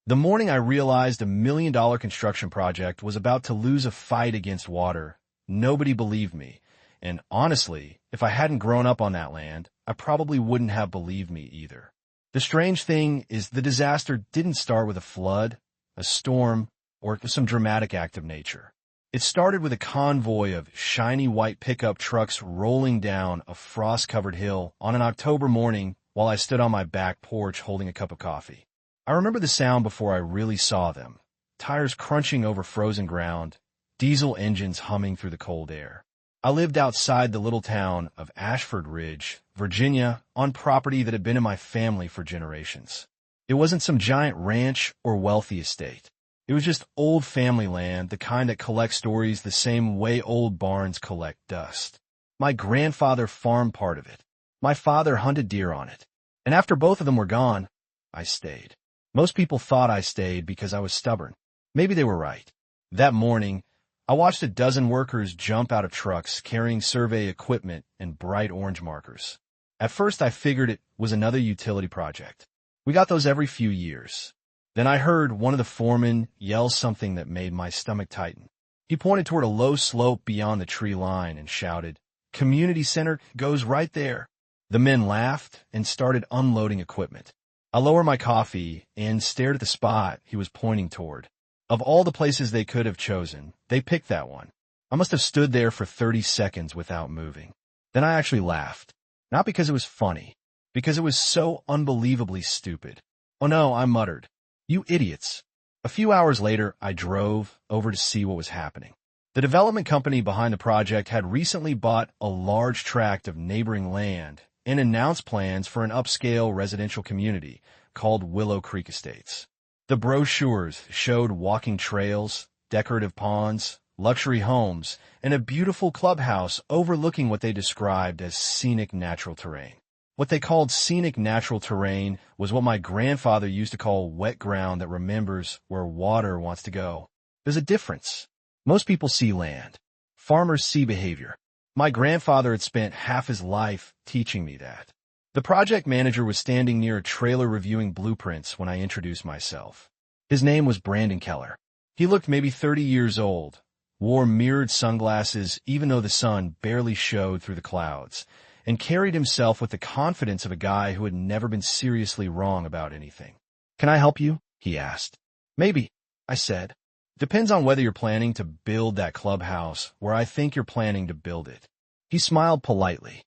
The morning I realized a $1 million construction project was about to lose a fight against water, nobody believed me. And honestly, if I hadn't grown up on that land, I probably wouldn't have believed me either. The strange thing is the disaster didn't start with a flood, a storm, or some dramatic act of nature. It started with a convoy of shiny white pickup trucks rolling down a frost-covered hill on an October morning while I stood on my back porch holding a cup of coffee. I remember the sound before I really saw them, tires crunching over frozen ground, diesel engines humming through the cold air. I lived outside the little town of Ashford Ridge, Virginia, on property that had been in my family for generations. It wasn't some giant ranch or wealthy estate. It was just old family land, the kind that collects stories the same way old barns collect dust. My grandfather farmed part of it. My father hunted deer on it. And after both of them were gone, I stayed. Most people thought I stayed because I was stubborn. Maybe they were right. That morning, I watched a dozen workers jump out of trucks carrying survey equipment and bright orange markers. At first, I figured it was another utility project. We got those every few years. Then I heard one of the foremen yell something that made my stomach tighten. He pointed toward a low slope beyond the tree line and shouted, "Community center goes right there." The men laughed and started unloading equipment. I lowered my coffee and stared at the spot he was pointing toward. Of all the places they could have chosen, they picked that one. I must have stood there for 30 seconds without moving. Then I actually laughed. Not because it was funny, because it was so unbelievably stupid. "Oh no," I muttered. "You idiots." A few hours later, I drove over to see what was happening. The development company behind the project had recently bought a large tract of neighboring land and announced plans for an upscale residential community called Willow Creek Estates. The brochures showed walking trails, decorative ponds, luxury homes, and a beautiful clubhouse overlooking what they described as scenic natural terrain. What they called scenic natural terrain was what my grandfather used to call wet ground that remembers where water wants to go. There's a difference. Most people see land. Farmers see behavior. My grandfather had spent half his life teaching me that. The project manager was standing near a trailer reviewing blueprints when I introduced myself. His name was Brandon Keller. He looked maybe 30 years old, wore mirrored sunglasses even though the sun barely showed through the clouds, and carried himself with the confidence of a guy who had never been seriously wrong about anything. "Can I help you?" he asked. "Maybe," I said. "Depends on whether you're planning to build that clubhouse where I think you're planning to build it." He smiled politely.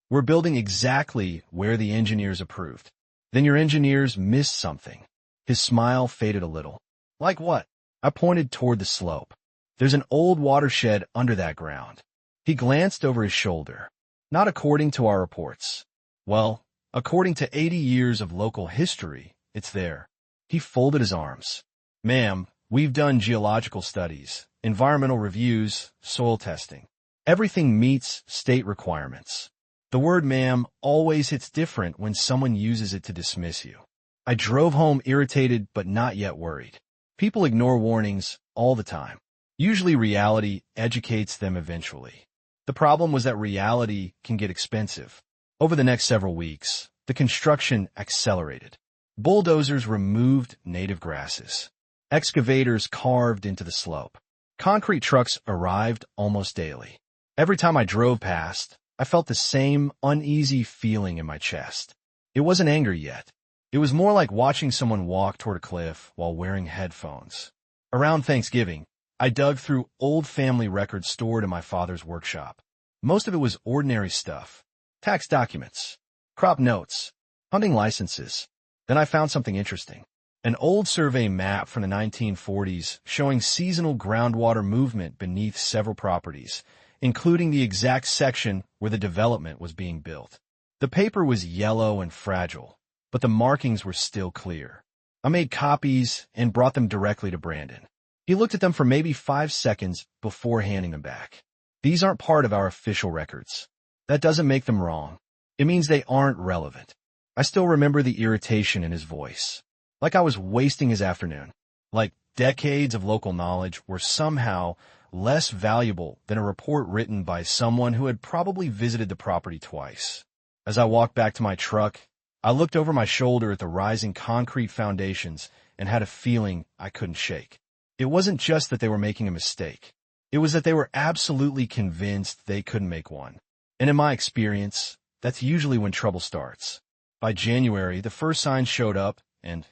"We're building exactly where the engineers approved." "Then your engineers missed something." His smile faded a little. "Like what?" I pointed toward the slope. "There's an old watershed under that ground." He glanced over his shoulder. "Not according to our reports." "Well, according to 80 years of local history, it's there." He folded his arms. "Ma'am, we've done geological studies, environmental reviews, soil testing. Everything meets state requirements." The word "ma'am" always hits different when someone uses it to dismiss you. I drove home irritated but not yet worried. People ignore warnings all the time. Usually reality educates them eventually. The problem was that reality can get expensive. Over the next several weeks, the construction accelerated. Bulldozers removed native grasses. Excavators carved into the slope. Concrete trucks arrived almost daily. Every time I drove past, I felt the same uneasy feeling in my chest. It wasn't anger yet. It was more like watching someone walk toward a cliff while wearing headphones. Around Thanksgiving, I dug through old family records stored in my father's workshop. Most of it was ordinary stuff. Tax documents, crop notes, hunting licenses. Then I found something interesting. An old survey map from the 1940s showing seasonal groundwater movement beneath several properties, including the exact section where the development was being built. The paper was yellow and fragile, but the markings were still clear. I made copies and brought them directly to Brandon. He looked at them for maybe 5 seconds before handing them back. "These aren't part of our official records. That doesn't make them wrong. It means they aren't relevant." I still remember the irritation in his voice. Like I was wasting his afternoon. Like decades of local knowledge were somehow less valuable than a report written by someone who had probably visited the property twice. As I walked back to my truck, I looked over my shoulder at the rising concrete foundations and had a feeling I couldn't shake. It wasn't just that they were making a mistake. It was that they were absolutely convinced they couldn't make one. And in my experience, that's usually when trouble starts. By January, the first signs showed up, and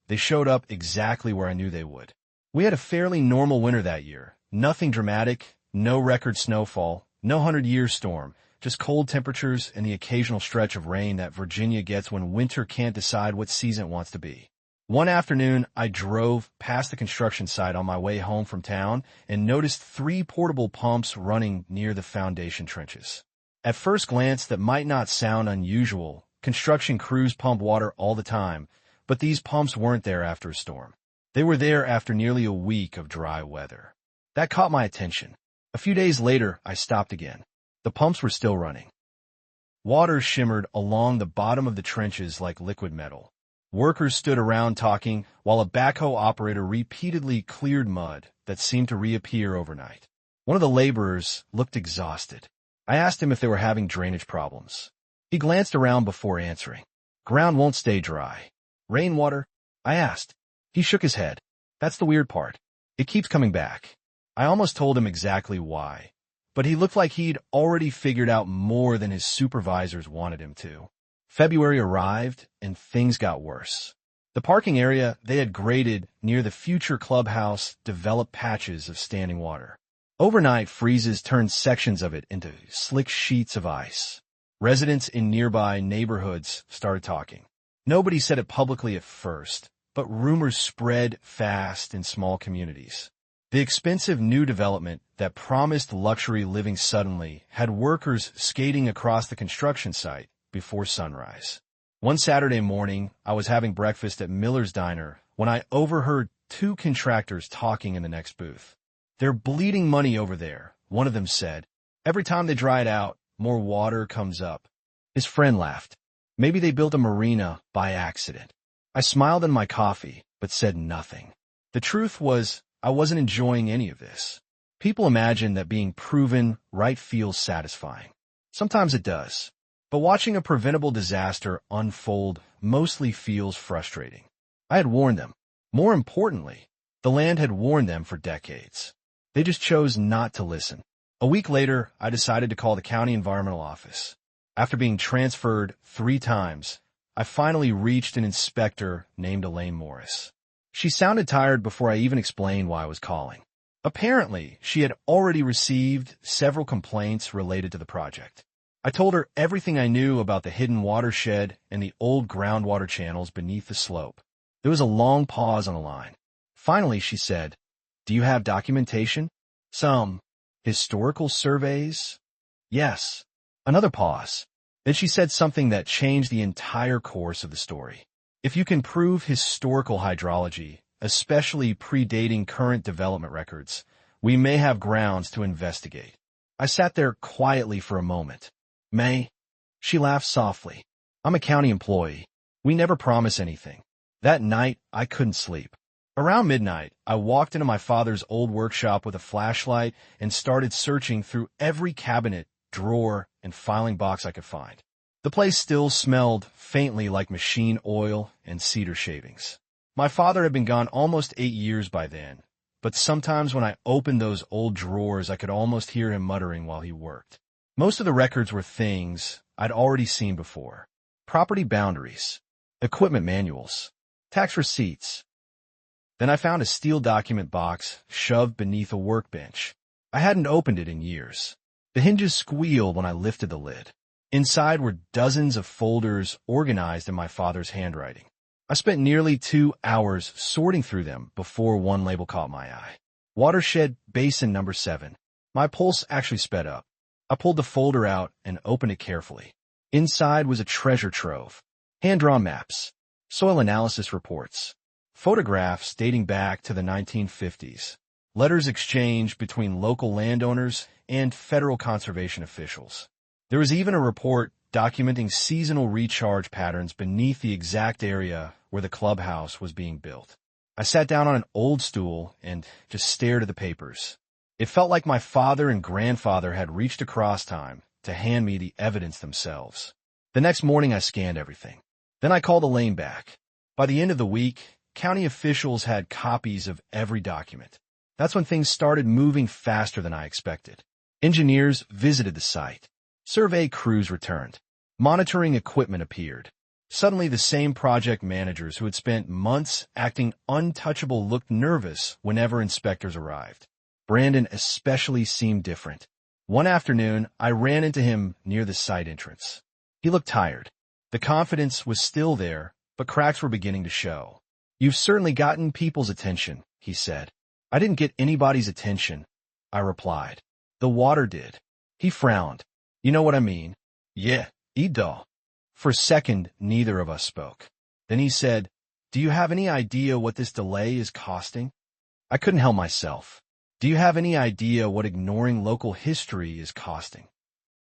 they showed up exactly where I knew they would. We had a fairly normal winter that year. Nothing dramatic, no record snowfall, no 100-year storm, just cold temperatures and the occasional stretch of rain that Virginia gets when winter can't decide what season it wants to be. One afternoon, I drove past the construction site on my way home from town and noticed 3 portable pumps running near the foundation trenches. At first glance, that might not sound unusual. Construction crews pump water all the time, but these pumps weren't there after a storm. They were there after nearly a week of dry weather. That caught my attention. A few days later, I stopped again. The pumps were still running. Water shimmered along the bottom of the trenches like liquid metal. Workers stood around talking while a backhoe operator repeatedly cleared mud that seemed to reappear overnight. One of the laborers looked exhausted. I asked him if they were having drainage problems. He glanced around before answering. Ground won't stay dry. Rainwater? I asked. He shook his head. That's the weird part. It keeps coming back. I almost told him exactly why, but he looked like he'd already figured out more than his supervisors wanted him to. February arrived, and things got worse. The parking area they had graded near the future clubhouse developed patches of standing water. Overnight freezes turned sections of it into slick sheets of ice. Residents in nearby neighborhoods started talking. Nobody said it publicly at first, but rumors spread fast in small communities. The expensive new development that promised luxury living suddenly had workers skating across the construction site before sunrise. One Saturday morning, I was having breakfast at Miller's Diner when I overheard 2 contractors talking in the next booth. They're bleeding money over there, one of them said. Every time they dry it out, more water comes up. His friend laughed. Maybe they built a marina by accident. I smiled in my coffee, but said nothing. The truth was, I wasn't enjoying any of this. People imagine that being proven right feels satisfying. Sometimes it does. But watching a preventable disaster unfold mostly feels frustrating. I had warned them. More importantly, the land had warned them for decades. They just chose not to listen. A week later, I decided to call the county environmental office. After being transferred 3 times, I finally reached an inspector named Elaine Morris. She sounded tired before I even explained why I was calling. Apparently, she had already received several complaints related to the project. I told her everything I knew about the hidden watershed and the old groundwater channels beneath the slope. There was a long pause on the line. Finally, she said, "Do you have documentation? Some historical surveys?" "Yes." Another pause. Then she said something that changed the entire course of the story. "If you can prove historical hydrology, especially predating current development records, we may have grounds to investigate." I sat there quietly for a moment. "May?" She laughed softly. "I'm a county employee. We never promise anything." That night, I couldn't sleep. Around midnight, I walked into my father's old workshop with a flashlight and started searching through every cabinet, drawer, and filing box I could find. The place still smelled faintly like machine oil and cedar shavings. My father had been gone almost 8 years by then, but sometimes when I opened those old drawers, I could almost hear him muttering while he worked. Most of the records were things I'd already seen before. Property boundaries, equipment manuals, tax receipts. Then I found a steel document box shoved beneath a workbench. I hadn't opened it in years. The hinges squealed when I lifted the lid. Inside were dozens of folders organized in my father's handwriting. I spent nearly 2 hours sorting through them before one label caught my eye. Watershed Basin Number 7. My pulse actually sped up. I pulled the folder out and opened it carefully. Inside was a treasure trove. Hand-drawn maps, soil analysis reports, photographs dating back to the 1950s, letters exchanged between local landowners and federal conservation officials. There was even a report documenting seasonal recharge patterns beneath the exact area where the clubhouse was being built. I sat down on an old stool and just stared at the papers. It felt like my father and grandfather had reached across time to hand me the evidence themselves. The next morning I scanned everything. Then I called Elaine back. By the end of the week, county officials had copies of every document. That's when things started moving faster than I expected. Engineers visited the site. Survey crews returned. Monitoring equipment appeared. Suddenly, the same project managers who had spent months acting untouchable looked nervous whenever inspectors arrived. Brandon especially seemed different. One afternoon, I ran into him near the site entrance. He looked tired. The confidence was still there, but cracks were beginning to show. "You've certainly gotten people's attention," he said. "I didn't get anybody's attention," I replied. "The water did." He frowned. "You know what I mean?" "Yeah, Edo." For a second, neither of us spoke. Then he said, "Do you have any idea what this delay is costing?" I couldn't help myself. "Do you have any idea what ignoring local history is costing?"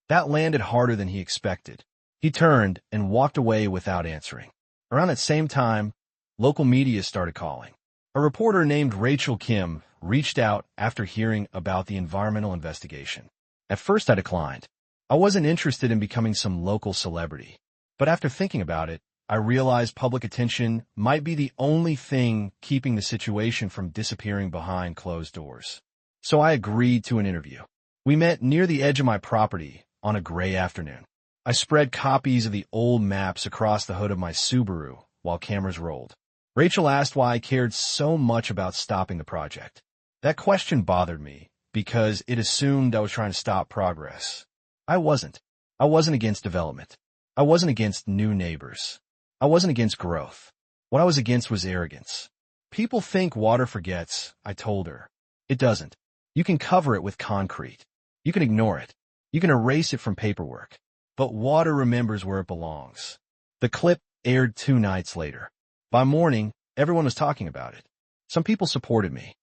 That landed harder than he expected. He turned and walked away without answering. Around that same time, local media started calling. A reporter named Rachel Kim reached out after hearing about the environmental investigation. At first, I declined. I wasn't interested in becoming some local celebrity. But after thinking about it, I realized public attention might be the only thing keeping the situation from disappearing behind closed doors. So I agreed to an interview. We met near the edge of my property on a gray afternoon. I spread copies of the old maps across the hood of my Subaru while cameras rolled. Rachel asked why I cared so much about stopping the project. That question bothered me because it assumed I was trying to stop progress. I wasn't. I wasn't against development. I wasn't against new neighbors. I wasn't against growth. What I was against was arrogance. "People think water forgets," I told her. "It doesn't. You can cover it with concrete. You can ignore it. You can erase it from paperwork. But water remembers where it belongs." The clip aired 2 nights later. By morning, everyone was talking about it. Some people supported me.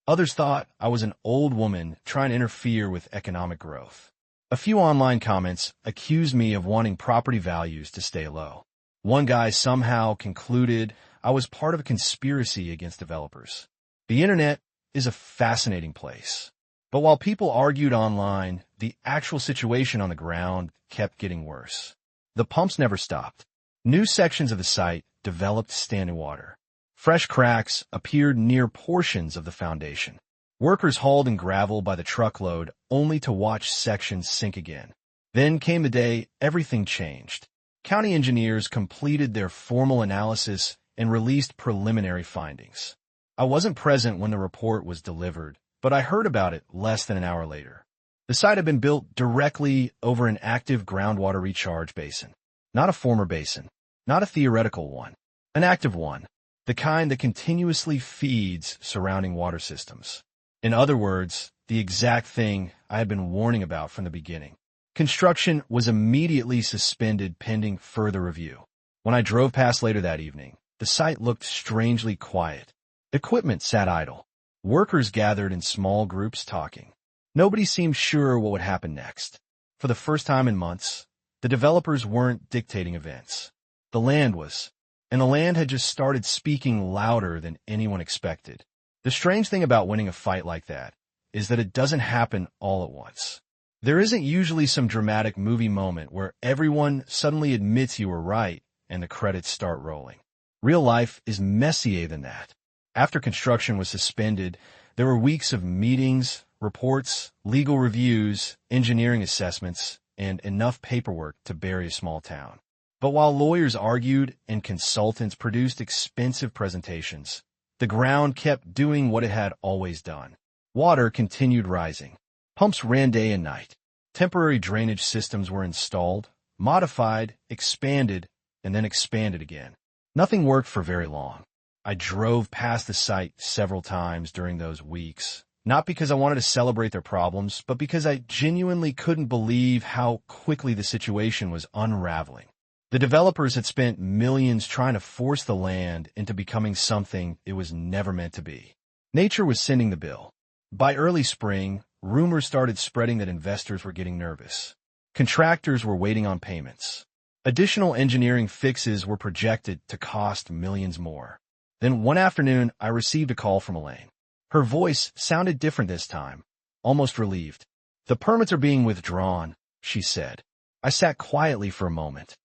Others thought I was an old woman trying to interfere with economic growth. A few online comments accused me of wanting property values to stay low. One guy somehow concluded I was part of a conspiracy against developers. The internet is a fascinating place. But while people argued online, the actual situation on the ground kept getting worse. The pumps never stopped. New sections of the site developed standing water. Fresh cracks appeared near portions of the foundation. Workers hauled in gravel by the truckload only to watch sections sink again. Then came the day everything changed. County engineers completed their formal analysis and released preliminary findings. I wasn't present when the report was delivered, but I heard about it less than an hour later. The site had been built directly over an active groundwater recharge basin. Not a former basin, not a theoretical one, an active one, the kind that continuously feeds surrounding water systems. In other words, the exact thing I had been warning about from the beginning. Construction was immediately suspended pending further review. When I drove past later that evening, the site looked strangely quiet. Equipment sat idle. Workers gathered in small groups talking. Nobody seemed sure what would happen next. For the first time in months, the developers weren't dictating events. The land was, and the land had just started speaking louder than anyone expected. The strange thing about winning a fight like that is that it doesn't happen all at once. There isn't usually some dramatic movie moment where everyone suddenly admits you were right and the credits start rolling. Real life is messier than that. After construction was suspended, there were weeks of meetings, reports, legal reviews, engineering assessments, and enough paperwork to bury a small town. But while lawyers argued and consultants produced expensive presentations, the ground kept doing what it had always done. Water continued rising. Pumps ran day and night. Temporary drainage systems were installed, modified, expanded, and then expanded again. Nothing worked for very long. I drove past the site several times during those weeks, not because I wanted to celebrate their problems, but because I genuinely couldn't believe how quickly the situation was unraveling. The developers had spent millions trying to force the land into becoming something it was never meant to be. Nature was sending the bill. By early spring, rumors started spreading that investors were getting nervous. Contractors were waiting on payments. Additional engineering fixes were projected to cost millions more. Then one afternoon, I received a call from Elaine. Her voice sounded different this time, almost relieved. "The permits are being withdrawn," she said. I sat quietly for a moment.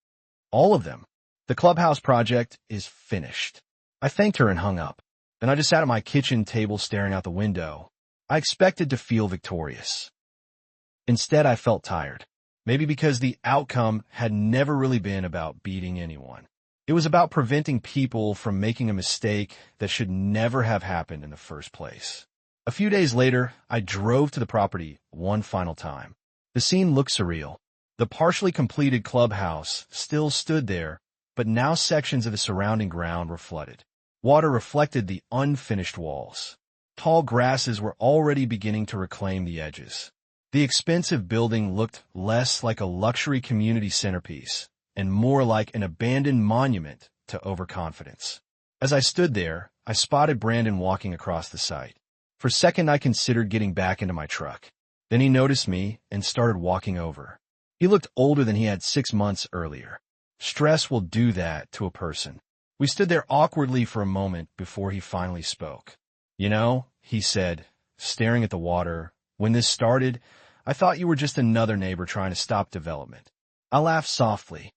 "All of them. The clubhouse project is finished." I thanked her and hung up. Then I just sat at my kitchen table staring out the window. I expected to feel victorious. Instead, I felt tired. Maybe because the outcome had never really been about beating anyone. It was about preventing people from making a mistake that should never have happened in the first place. A few days later, I drove to the property one final time. The scene looked surreal. The partially completed clubhouse still stood there, but now sections of the surrounding ground were flooded. Water reflected the unfinished walls. Tall grasses were already beginning to reclaim the edges. The expensive building looked less like a luxury community centerpiece and more like an abandoned monument to overconfidence. As I stood there, I spotted Brandon walking across the site. For a second, I considered getting back into my truck. Then he noticed me and started walking over. He looked older than he had 6 months earlier. Stress will do that to a person. We stood there awkwardly for a moment before he finally spoke. "You know," he said, staring at the water, "when this started, I thought you were just another neighbor trying to stop development." I laughed softly.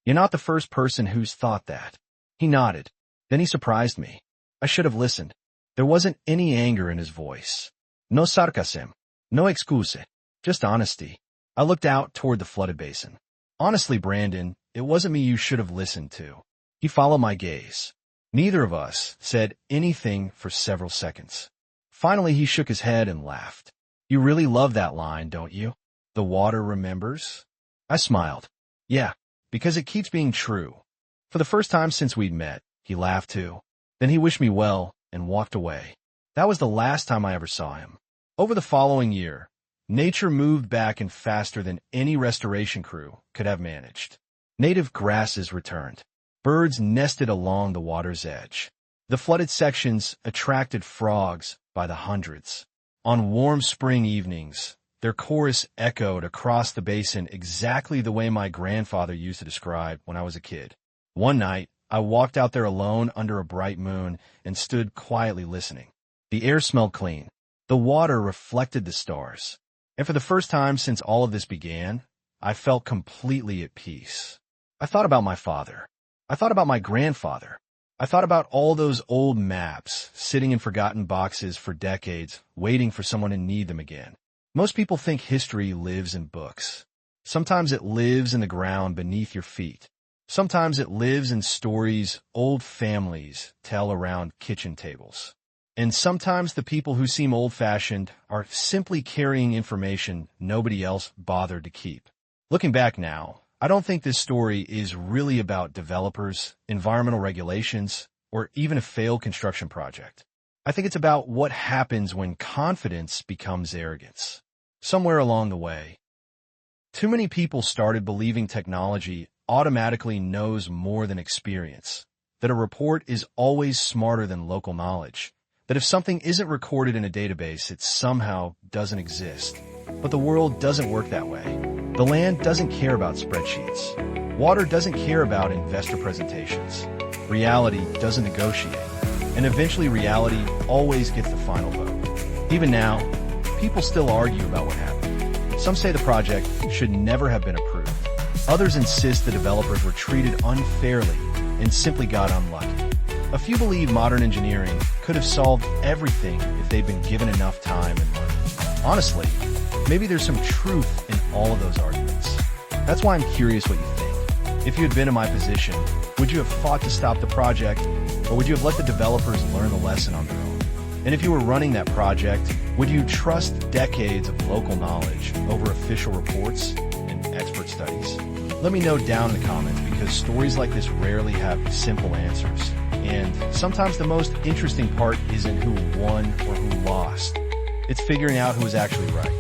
"You're not the first person who's thought that." He nodded. Then he surprised me. I should have listened. There wasn't any anger in his voice. No sarcasm. No excuse. Just honesty. I looked out toward the flooded basin. "Honestly, Brandon, it wasn't me you should have listened to." He followed my gaze. Neither of us said anything for several seconds. Finally, he shook his head and laughed. "You really love that line, don't you? The water remembers?" I smiled. "Yeah, because it keeps being true." For the first time since we'd met, he laughed too. Then he wished me well and walked away. That was the last time I ever saw him. Over the following year, nature moved back and faster than any restoration crew could have managed. Native grasses returned. Birds nested along the water's edge. The flooded sections attracted frogs by the hundreds. On warm spring evenings, their chorus echoed across the basin exactly the way my grandfather used to describe when I was a kid. One night, I walked out there alone under a bright moon and stood quietly listening. The air smelled clean. The water reflected the stars. And for the first time since all of this began, I felt completely at peace. I thought about my father. I thought about my grandfather. I thought about all those old maps sitting in forgotten boxes for decades, waiting for someone to need them again. Most people think history lives in books. Sometimes it lives in the ground beneath your feet. Sometimes it lives in stories old families tell around kitchen tables. And sometimes the people who seem old-fashioned are simply carrying information nobody else bothered to keep. Looking back now, I don't think this story is really about developers, environmental regulations, or even a failed construction project. I think it's about what happens when confidence becomes arrogance. Somewhere along the way, too many people started believing technology automatically knows more than experience, that a report is always smarter than local knowledge, that if something isn't recorded in a database, it somehow doesn't exist. But the world doesn't work that way. The land doesn't care about spreadsheets. Water doesn't care about investor presentations. Reality doesn't negotiate. And eventually reality always gets the final vote. Even now, people still argue about what happened. Some say the project should never have been approved. Others insist the developers were treated unfairly and simply got unlucky. A few believe modern engineering could have solved everything if they'd been given enough time and money. Honestly, maybe there's some truth in all of those arguments. That's why I'm curious what you think. If you had been in my position, would you have fought to stop the project, or would you have let the developers learn the lesson on their own? And if you were running that project, would you trust decades of local knowledge over official reports and expert studies? Let me know down in the comments, because stories like this rarely have simple answers. And sometimes the most interesting part isn't who won or who lost. It's figuring out who was actually right.